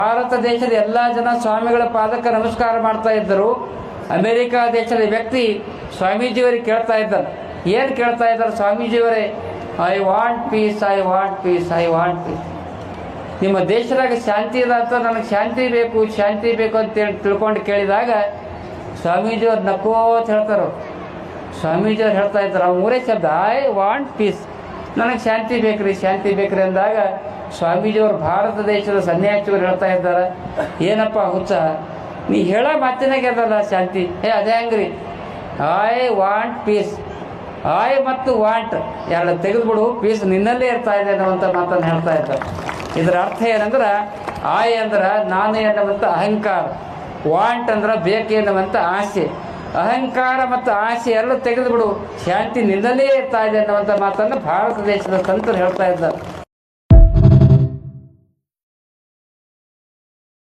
ಭಾರತ ದೇಶದ ಎಲ್ಲ ಜನ ಸ್ವಾಮಿಗಳ ಪಾದಕ್ಕೆ ನಮಸ್ಕಾರ ಮಾಡ್ತಾ ಇದ್ದರು. ಅಮೆರಿಕ ದೇಶದ ವ್ಯಕ್ತಿ ಸ್ವಾಮೀಜಿಯವರಿಗೆ ಕೇಳ್ತಾ ಇದ್ದಾರೆ. ಏನು ಕೇಳ್ತಾ ಇದ್ದಾರೆ ಸ್ವಾಮೀಜಿಯವರೇ? I want peace, I want peace, I want peace. ನಿಮ್ಮ ದೇಶದಾಗ ಶಾಂತಿ ಇದೆ ಅಂತ, ನನಗೆ ಶಾಂತಿ ಬೇಕು, ಶಾಂತಿ ಬೇಕು ಅಂತೇಳಿ ತಿಳ್ಕೊಂಡು ಕೇಳಿದಾಗ ಸ್ವಾಮೀಜಿಯವ್ರು ನಕ್ಕೋತ ಹೇಳ್ತಾರೆ. ಸ್ವಾಮೀಜಿಯವ್ರು ಹೇಳ್ತಾ ಇದ್ದಾರೆ, ಅವ್ರು ಮೂರೇ ಶಬ್ದ, ಐ ವಾಂಟ್ ಪೀಸ್, ನನಗೆ ಶಾಂತಿ ಬೇಕ್ರಿ, ಶಾಂತಿ ಬೇಕ್ರಿ ಅಂದಾಗ ಸ್ವಾಮೀಜಿಯವರು ಭಾರತ ದೇಶದ ಸನ್ಯಾಸಿಯವರು ಹೇಳ್ತಾ ಇದ್ದಾರೆ, ಏನಪ್ಪ ಹುಚ್ಚ, ನೀ ಹೇಳೋ ಮಾತಿನಾಗೆ ಅದಲ್ಲ ಶಾಂತಿ. ಅದೇ ಹಂಗ್ರಿ, ಐ ವಾಂಟ್ ಪೀಸ್, ಐ ಮತ್ತು ವಾಂಟ್ ಎರಡು ತೆಗೆದುಬಿಡು, ಪೀಸ್ ನಿನ್ನಲ್ಲೇ ಇರ್ತಾ ಇದೆ ಅನ್ನುವಂಥ ಮಾತನ್ನು ಹೇಳ್ತಾ ಇದ್ದಾರೆ. ಇದರ ಅರ್ಥ ಏನಂದ್ರೆ, ಐ ಅಂದ್ರೆ ನಾನು ಎನ್ನುವಂಥ ಅಹಂಕಾರ, ವಾಂಟ್ ಅಂದ್ರೆ ಬೇಕು ಎನ್ನುವಂಥ ಆಸೆ. ಅಹಂಕಾರ ಮತ್ತು ಆಸೆ ಎಲ್ಲ ತೆಗೆದುಬಿಡು, ಶಾಂತಿ ನಿನ್ನಲ್ಲೇ ಇರ್ತಾ ಇದೆ ಅನ್ನುವಂಥ ಮಾತನ್ನು ಭಾರತ ದೇಶದ ಸಂತರು ಹೇಳ್ತಾ ಇದ್ದಾರೆ.